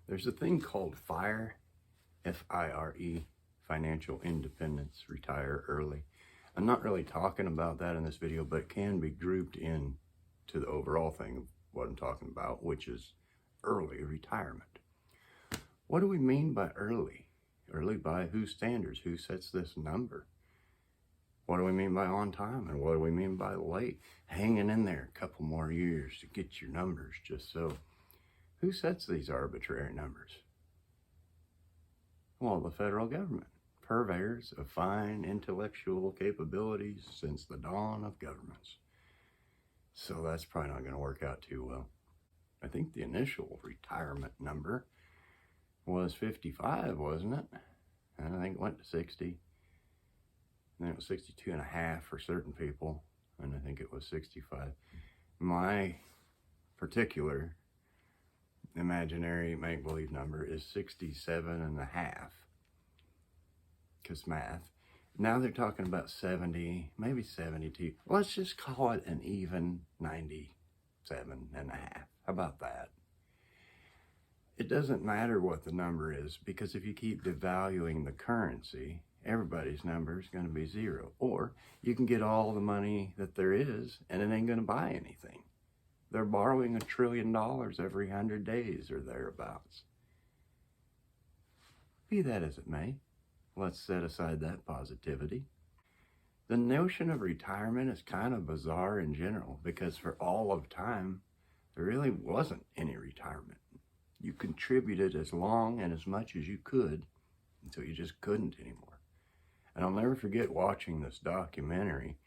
There's a thing called FIRE, F-I-R-E, financial independence, retire early. I'm not really talking about that in this video, but it can be grouped in to the overall thing of what I'm talking about, which is early retirement. What do we mean by early? Early by whose standards? Who sets this number? What do we mean by on time? And what do we mean by late? Hanging in there a couple more years to get your numbers just so. Who sets these arbitrary numbers? Well, the federal government, purveyors of fine intellectual capabilities since the dawn of governments. So that's probably not going to work out too well. I think the initial retirement number was 55, wasn't it? And I think it went to 60. And then it was 62 and a half for certain people. And I think it was 65. My particular imaginary make-believe number is 67 and a half. Because math. Now they're talking about 70, maybe 72. Let's just call it an even 97 and a half. How about that? It doesn't matter what the number is, because if you keep devaluing the currency, everybody's number is going to be zero. Or you can get all the money that there is and it ain't going to buy anything. They're borrowing $1 trillion every 100 days or thereabouts. Be that as it may, let's set aside that positivity. The notion of retirement is kind of bizarre in general, because for all of time, there really wasn't any retirement. You contributed as long and as much as you could until you just couldn't anymore. And I'll never forget watching this documentary.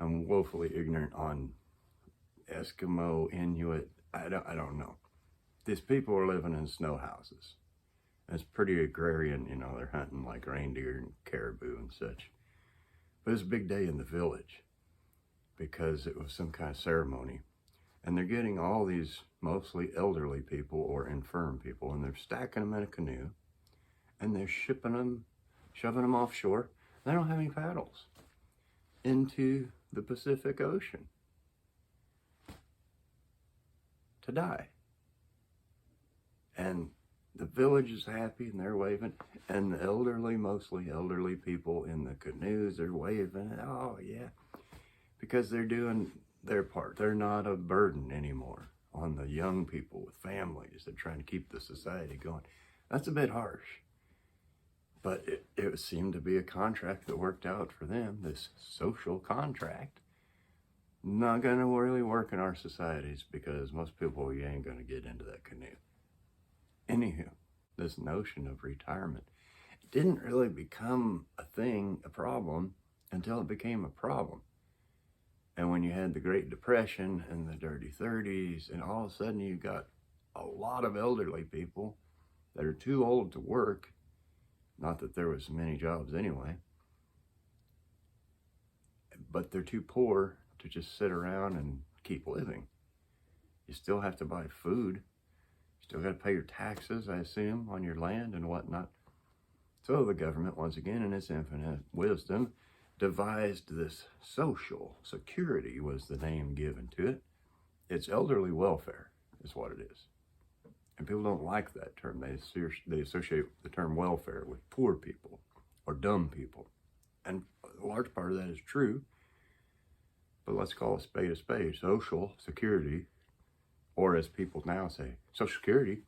I'm woefully ignorant on Eskimo, Inuit, I don't know. These people are living in snow houses. It's pretty agrarian, you know, they're hunting like reindeer and caribou and such. But it's a big day in the village because it was some kind of ceremony. And they're getting all these mostly elderly people or infirm people, and they're stacking them in a canoe, and they're shoving them offshore. They don't have any paddles into the Pacific Ocean to die. And the village is happy and they're waving, and the elderly, mostly elderly people in the canoes are waving. Oh yeah, because they're doing their part. They're not a burden anymore on the young people with families. They're trying to keep the society going. That's a bit harsh, but it seemed to be a contract that worked out for them, this social contract. Not going to really work in our societies, because most people, you ain't going to get into that canoe. Anywho, this notion of retirement didn't really become a thing, a problem, until it became a problem. And when you had the Great Depression and the Dirty 30s, and all of a sudden you got a lot of elderly people that are too old to work, not that there was many jobs anyway, but they're too poor to just sit around and keep living. You still have to buy food. You still got to pay your taxes, I assume, on your land and whatnot. So the government, once again, in its infinite wisdom, devised this social security, was the name given to it. It's elderly welfare is what it is. And people don't like that term. They associate the term welfare with poor people or dumb people. And a large part of that is true. But let's call a spade a spade. Social security, or as people now say, Social Security,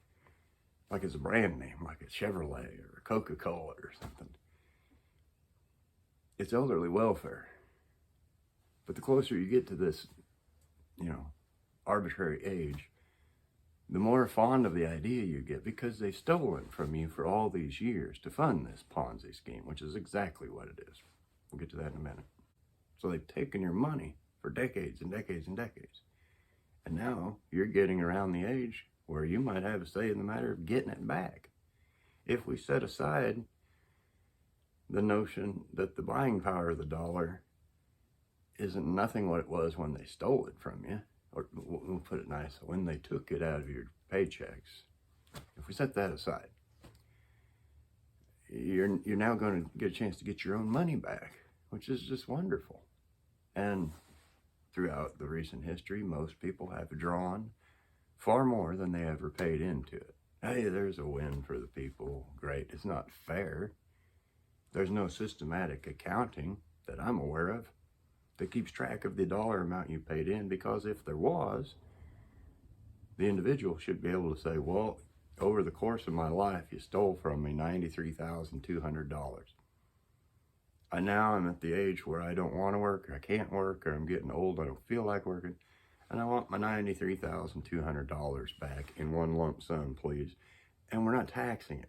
like it's a brand name, like it's Chevrolet or Coca-Cola or something. It's elderly welfare. But the closer you get to this, arbitrary age, the more fond of the idea you get, because they've stolen from you for all these years to fund this Ponzi scheme, which is exactly what it is. We'll get to that in a minute. So they've taken your money for decades and decades and decades. And now you're getting around the age where you might have a say in the matter of getting it back. If we set aside the notion that the buying power of the dollar isn't nothing what it was when they stole it from you, or we'll put it nice, when they took it out of your paychecks. If we set that aside, you're now going to get a chance to get your own money back, which is just wonderful. And throughout the recent history, most people have drawn far more than they ever paid into it. Hey, there's a win for the people. Great. It's not fair. There's no systematic accounting that I'm aware of that keeps track of the dollar amount you paid in, because if there was, the individual should be able to say, well, over the course of my life, you stole from me $93,200. And now I'm at the age where I don't want to work, or I can't work, or I'm getting old, I don't feel like working, and I want my $93,200 back in one lump sum, please. And we're not taxing it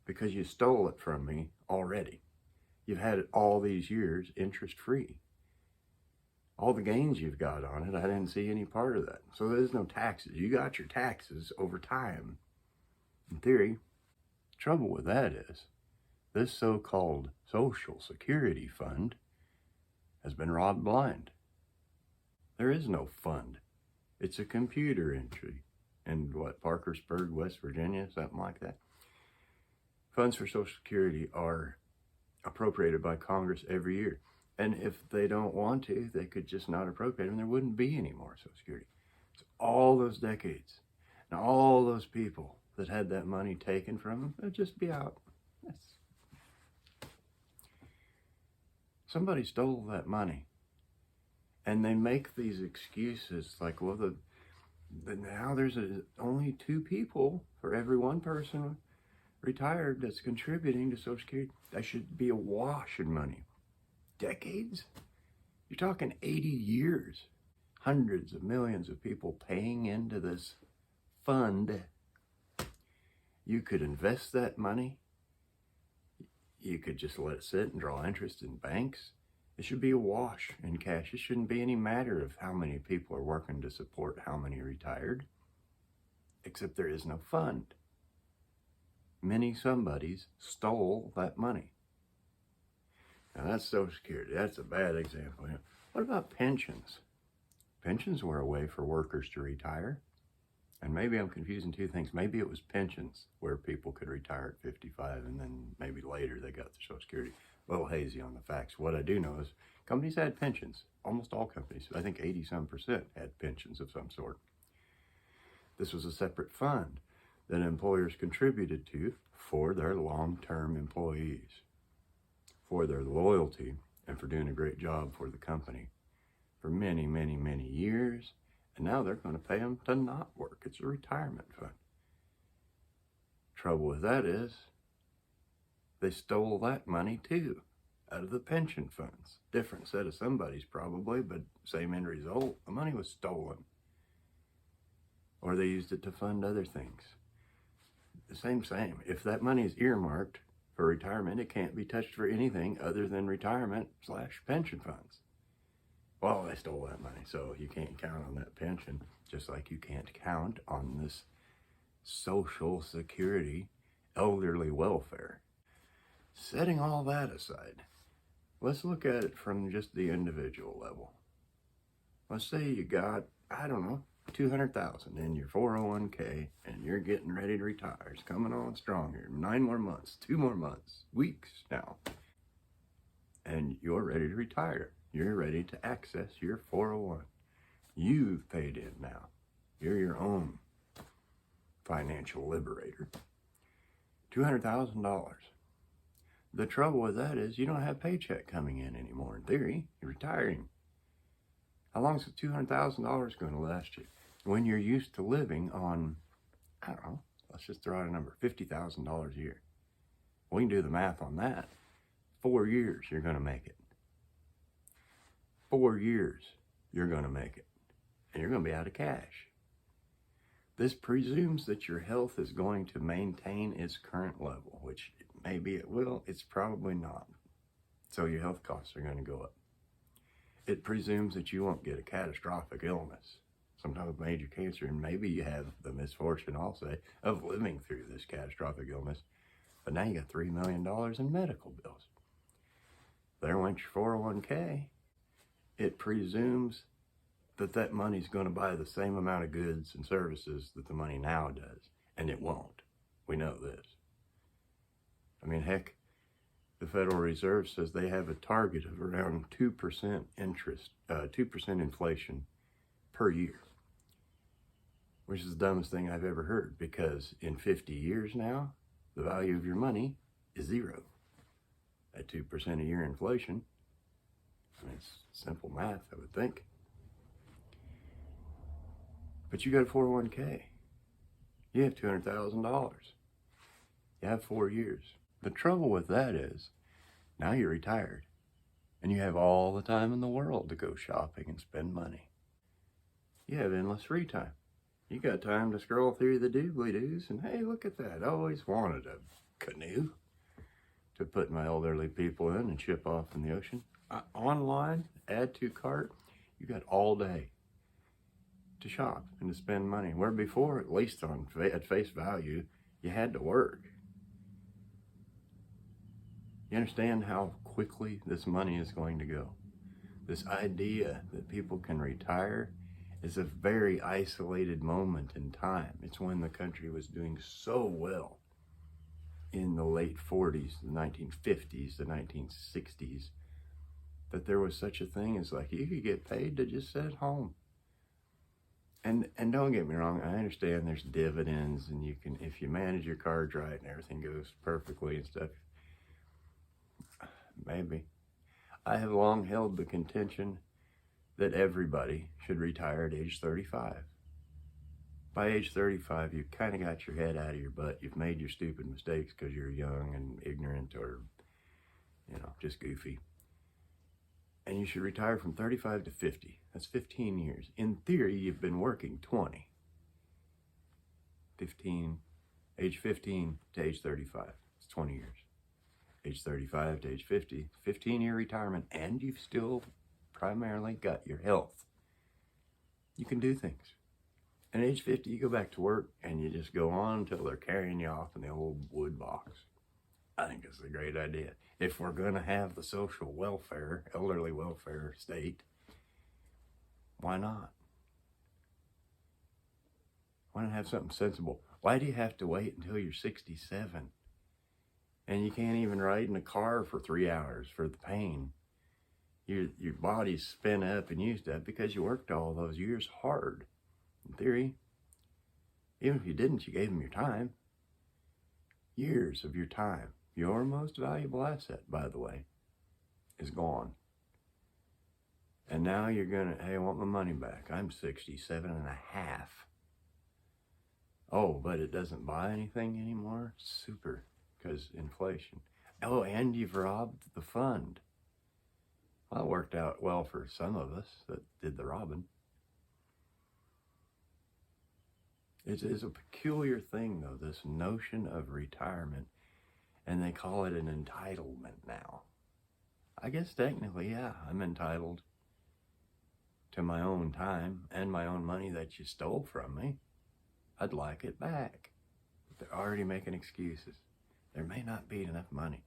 because you stole it from me already. You've had it all these years interest-free. All the gains you've got on it, I didn't see any part of that. So there's no taxes. You got your taxes over time. In theory, the trouble with that is this so-called Social Security fund has been robbed blind. There is no fund. It's a computer entry in Parkersburg, West Virginia, something like that. Funds for Social Security are appropriated by Congress every year. And if they don't want to, they could just not appropriate them. There wouldn't be any more Social Security. So all those decades and all those people that had that money taken from them, they'd just be out. Somebody stole that money. And they make these excuses like, well, now there's only 2 people for every 1 person retired that's contributing to Social Security. That should be awash in money. Decades? You're talking 80 years. Hundreds of millions of people paying into this fund. You could invest that money. You could just let it sit and draw interest in banks. It should be awash in cash. It shouldn't be any matter of how many people are working to support how many retired. Except there is no fund. Many somebodies stole that money. Now that's Social Security. That's a bad example. What about pensions? Pensions were a way for workers to retire. And maybe I'm confusing 2 things. Maybe it was pensions where people could retire at 55 and then maybe later they got their Social Security. A little hazy on the facts. What I do know is companies had pensions. Almost all companies. I think 80-some% had pensions of some sort. This was a separate fund that employers contributed to for their long-term employees, for their loyalty, and for doing a great job for the company for many, many, many years. And now they're going to pay them to not work. It's a retirement fund. Trouble with that is they stole that money too out of the pension funds. Different set of somebody's probably, but same end result. The money was stolen. Or they used it to fund other things. The same. If that money is earmarked for retirement, it can't be touched for anything other than retirement/pension funds. Well, they stole that money, so you can't count on that pension, just like you can't count on this Social Security elderly welfare. Setting all that aside, let's look at it from just the individual level. Let's say you got, I don't know, $200,000 in your 401k and you're getting ready to retire. It's coming on strong here. 9 more months, 2 more months, weeks now. And you're ready to retire. You're ready to access your 401. You've paid in now. You're your own financial liberator. $200,000. The trouble with that is you don't have a paycheck coming in anymore. In theory, you're retiring. How long is the $200,000 going to last you? When you're used to living on, I don't know, let's just throw out a number, $50,000 a year. We can do the math on that. 4 years, you're going to make it. 4 years, you're going to make it. And you're going to be out of cash. This presumes that your health is going to maintain its current level, which maybe it will, it's probably not. So your health costs are going to go up. It presumes that you won't get a catastrophic illness, some type of major cancer, and maybe you have the misfortune, I'll say, of living through this catastrophic illness. But now you got $3 million in medical bills. There went your 401k. It presumes that that money's going to buy the same amount of goods and services that the money now does, and it won't. We know this. I mean, heck, the Federal Reserve says they have a target of around 2% interest, 2% inflation per year, which is the dumbest thing I've ever heard, because in 50 years now, the value of your money is zero. At 2% a year inflation, I mean, it's simple math, I would think. But you got a 401k. You have $200,000. You have 4 years. The trouble with that is, now you're retired, and you have all the time in the world to go shopping and spend money. You have endless free time. You got time to scroll through the doobly-doos, and hey, look at that. I always wanted a canoe to put my elderly people in and ship off in the ocean. Online, add to cart, you got all day to shop and to spend money. Where before, at least at face value, you had to work. You understand how quickly this money is going to go? This idea that people can retire is a very isolated moment in time. It's when the country was doing so well in the late 40s, the 1950s, the 1960s, that there was such a thing as like, you could get paid to just sit at home. And don't get me wrong, I understand there's dividends, and you can, if you manage your cards right and everything goes perfectly and stuff, maybe. I have long held the contention that everybody should retire at age 35. By age 35, you've kind of got your head out of your butt. You've made your stupid mistakes because you're young and ignorant, or, just goofy. And you should retire from 35 to 50. That's 15 years. In theory, you've been working 20. Age 15 to age 35. It's 20 years. Age 35 to age 50, 15-year retirement, and you've still primarily got your health. You can do things. And at age 50, you go back to work, and you just go on until they're carrying you off in the old wood box. I think it's a great idea. If we're going to have the social welfare, elderly welfare state, why not? Why not have something sensible? Why do you have to wait until you're 67? And you can't even ride in a car for 3 hours for the pain. Your body's spent up and used up because you worked all those years hard. In theory, even if you didn't, you gave them your time. Years of your time. Your most valuable asset, by the way, is gone. And now you're gonna, hey, I want my money back. I'm 67 and a half. Oh, but it doesn't buy anything anymore? Super, because inflation. Oh, and you've robbed the fund. Well, it worked out well for some of us that did the robbing. It is a peculiar thing, though, this notion of retirement, and they call it an entitlement now. I guess technically, yeah, I'm entitled to my own time and my own money that you stole from me. I'd like it back. But they're already making excuses. There may not be enough money.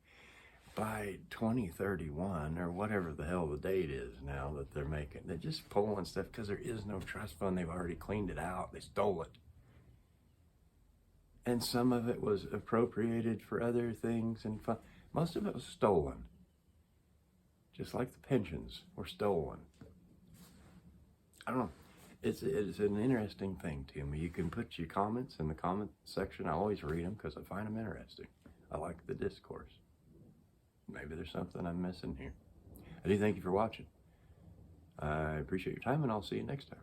By 2031, or whatever the hell the date is now that they're just pulling stuff because there is no trust fund. They've already cleaned it out. They stole it. And some of it was appropriated for other things, and most of it was stolen. Just like the pensions were stolen. I don't know. It's an interesting thing to me. You can put your comments in the comment section. I always read them because I find them interesting. I like the discourse. Maybe there's something I'm missing here. I do thank you for watching. I appreciate your time, and I'll see you next time.